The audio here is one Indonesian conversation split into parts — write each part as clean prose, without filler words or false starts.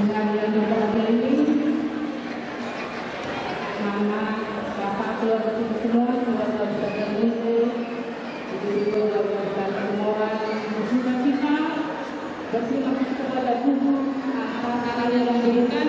dengan yang berbahagia ini, Mama, Bapak, keluarga kita semua, keluarga besar Indonesia, ibu-ibu keluarga semua, bersuka cita, berterima kasih kepada Tuhan atas hal yang memberikan.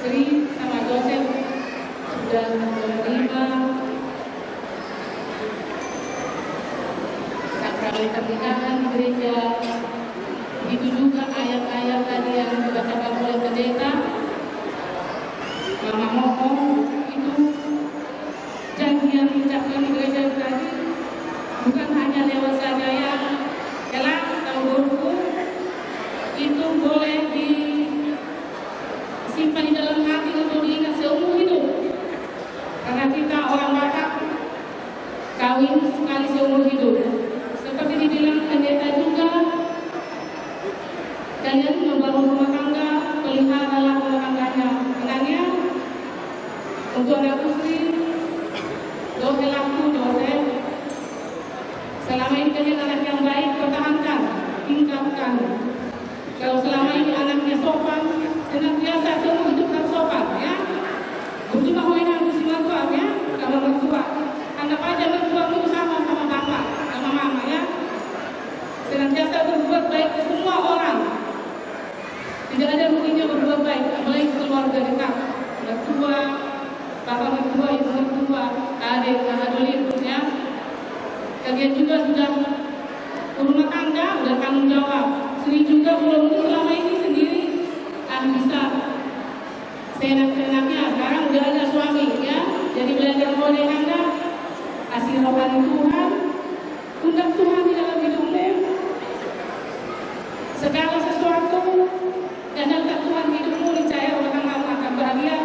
Sri sama Joseph sudah menerima sakramental pernikahan di gereja. Itu juga ayat-ayat tadi yang dibacakan oleh pendeta. Mama mohon itu janji yang diucapkan di gereja tadi bukan hanya lewat saja ya, kelak tahunku itu boleh disimpan di dalam hati untuk diingat seumur hidup. Karena kita orang Batak kawin sekali seumur hidup. Seperti dibilang pendeta juga, kalian membangun rumah tangga, peliharalah rumah tangganya. Menangnya untuk anak istri, dohelaku Joseph. Selama ini kalian anak yang baik, pertahankan, tingkatkan. Kalau selama ini anaknya sopan, senantiasa semua hidup dan sopan, ya. Berjumpa hoinan muslimah tua, ya, sama mertua. Anggap aja mertuamu sama bapak, sama mama, ya. Senantiasa berbuat baik ke semua orang. Tidak ada ruginya berbuat baik, apalagi keluarga dekat, mertua, bapak mertua, ibu mertua, adik, adik, ya. Kalian juga sudah berumah tangga, sudah tanggung jawab. Sri juga belum selama ini sendiri, bisa seenak-enaknya. Sekarang udah ada suami, ya. Jadi belajar boleh Anda, kasih rohani Tuhan, undang Tuhan di dalam hidupmu. Segala sesuatu dan dalam Tuhan hidupmu, niscaya rumah tanggamu akan bahagia.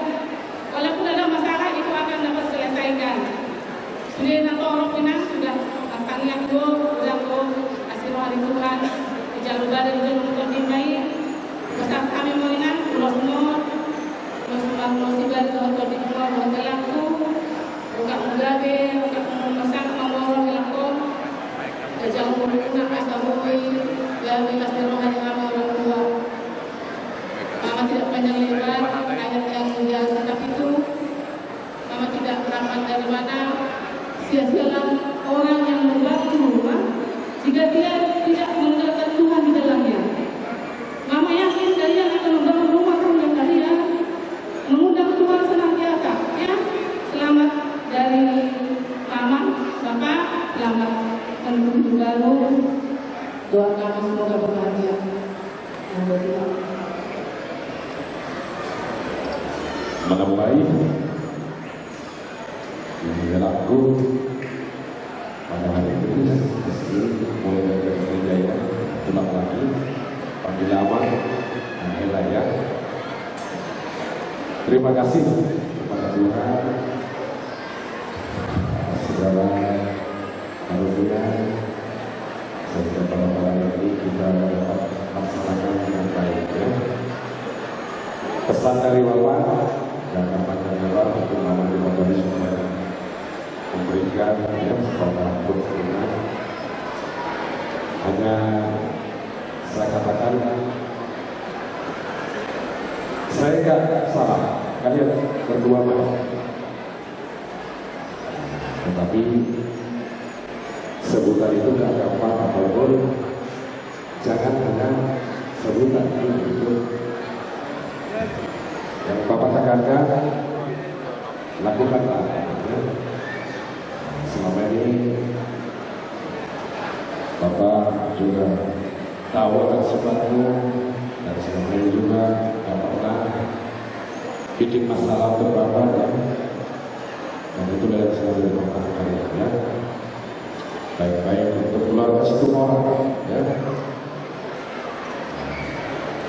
Walaupun ada masalah, itu akan dapat selesaikan. Sudah nanti orang pinang sudah tangnya udah kasih rohani Tuhan. berada di dalam koordinasi besar kami melihat pulau Timur, pulau Sumbar, pulau Sibar, pulau Timur, pulau Telaku, bukan Mugabe, bukan Masak, Mamoro, Hilangkong, Kejauh Muruna, Asabui, dan Milas Terohan yang kami orang tua. Mama tidak panjang lebar, ayat yang dia tetap itu. Mama tidak merapat dari mana. Sia-sialah orang yang membangun rumah jika dia tidak mengandalkan Tuhan di dalamnya. Mama yakin kalian akan membangun rumah tangga kalian, mengundang Tuhan senantiasa. Ya, selamat dari Mama, Bapak, selamat menuju baru. Doa kami semoga berbahagia. Menampai ini aku pada hari ini meski mulai dari gereja pulang lagi panggil nama Helaya. Terima kasih kepada Tuhan segala karunia sehingga pada malam ini kita dapat laksanakan dengan baik ya. Pesan dari Bapak dan panjang lebar untuk nama pribadi supaya memberikan ya kepada Tuhan. Hanya saya katakan saya tidak salah, kalian berdua baik, tetapi sebutan itu tidak gampang apapun. Jangan hanya sebutan itu. Yang Bapak tekankan, lakukanlah. Selama ini Bapak juga tahu akan sesuatu dan selama ini juga tidak pernah bikin masalah untuk Bapak ya. Dan itu dari selalu Bapak kalian ya. Baik-baik untuk keluarga situ orang ya.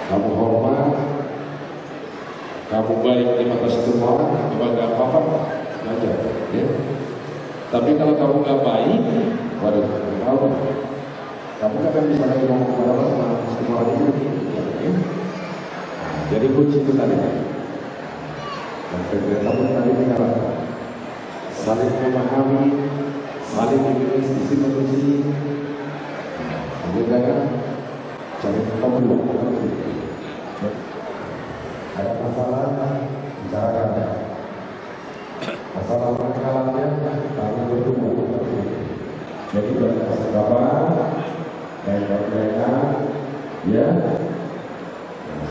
Kamu hormat, kamu baik di mata semua orang, coba gak apa-apa, belajar ya. Tapi kalau kamu gak baik, waduh, kamu gak akan bisa lagi ngomong kepada Allah sama semua orang itu ya. Jadi kunci itu tadi dan kamu tadi mengatakan saling memahami, saling memiliki sisi jangan cari ketemu. Ada masalah, bicarakan. Masalah perkenalannya, kami bertemu. Jadi dari Bapak, dari mereka, ya.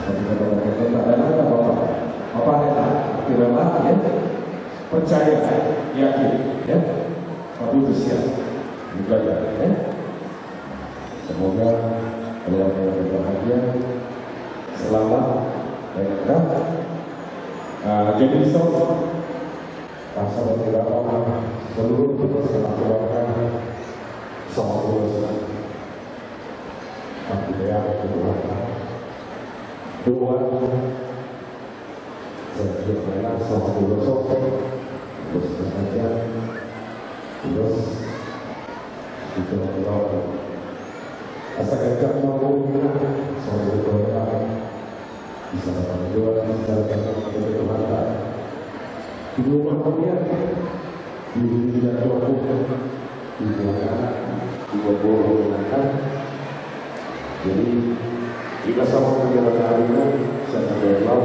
Seperti kata-kata itu, ada apa Bapak? Bapak ada, kira-kira ya. Percaya, yakin, ya. Tapi itu siap, juga ya. Semoga keluarga berbahagia, selamat. Jadi soal pasal tidak seluruh keluarga sama keluarga budaya keluarga dua sebenarnya sama keluarga terus saja terus itu keluarga asal kerja mau sama keluarga bisa dapat jual, bisa dapat kebutuhan. Di rumah kalian, di tidak cukup, di belakang, di bawah belakang. Jadi jika sama kegiatan hari ini, saya akan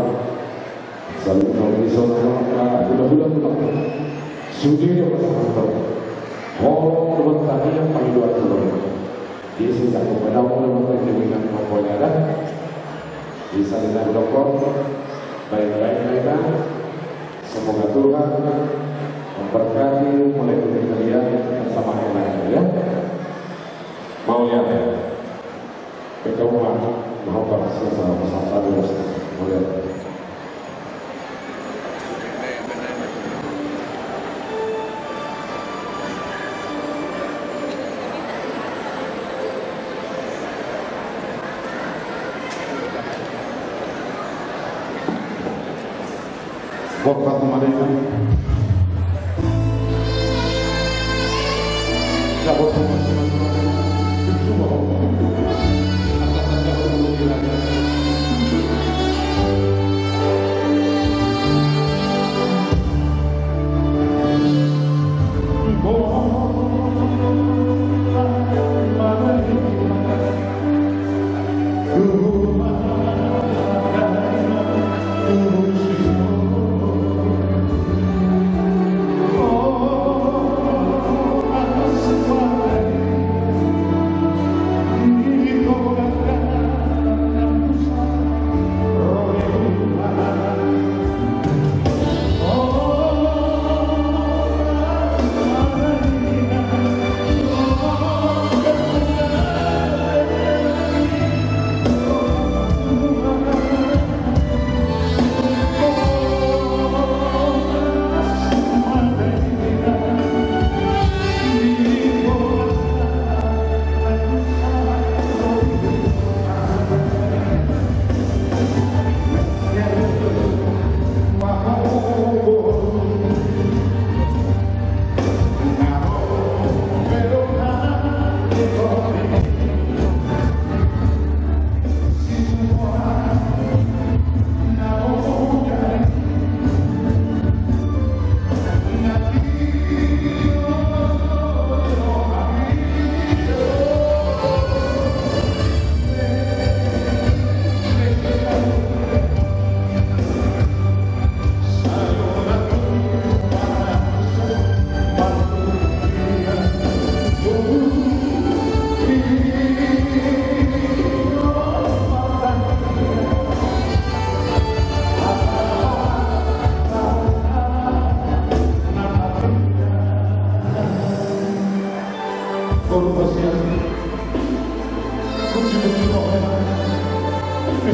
selalu melalui saudara, bulan-bulan sudah yang bersama. Oh, teman tadi yang paling luar biasa. Dia sudah memperdalam dengan pokoknya dah. Bisa dengan dokter baik-baik mereka. Semoga Tuhan memberkati mulai dari kalian bersama yang lain ya. Mau lihat ya? Kita mau bahas bersama dulu. Mau lihat? Bapak mereka dapat semua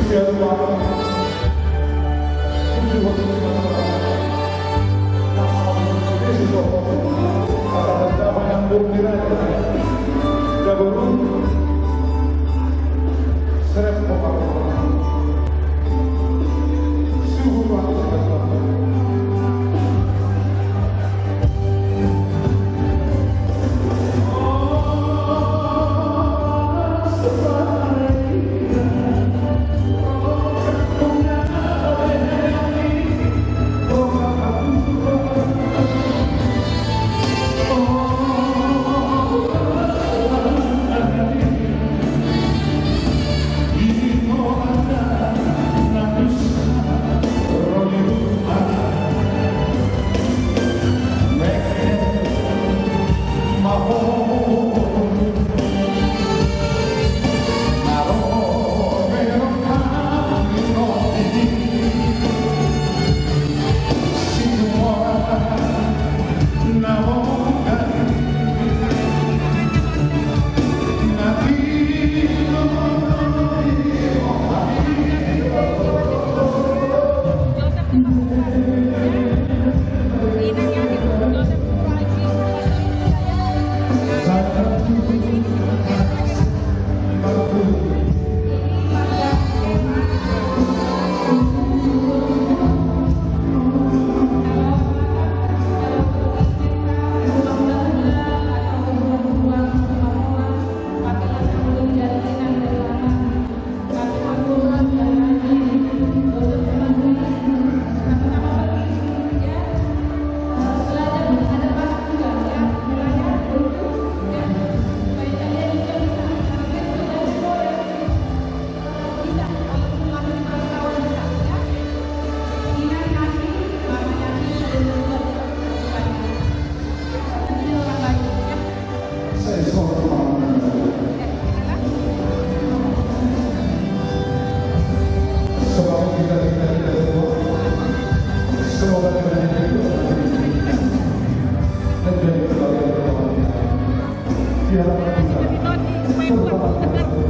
Di hadapan kita,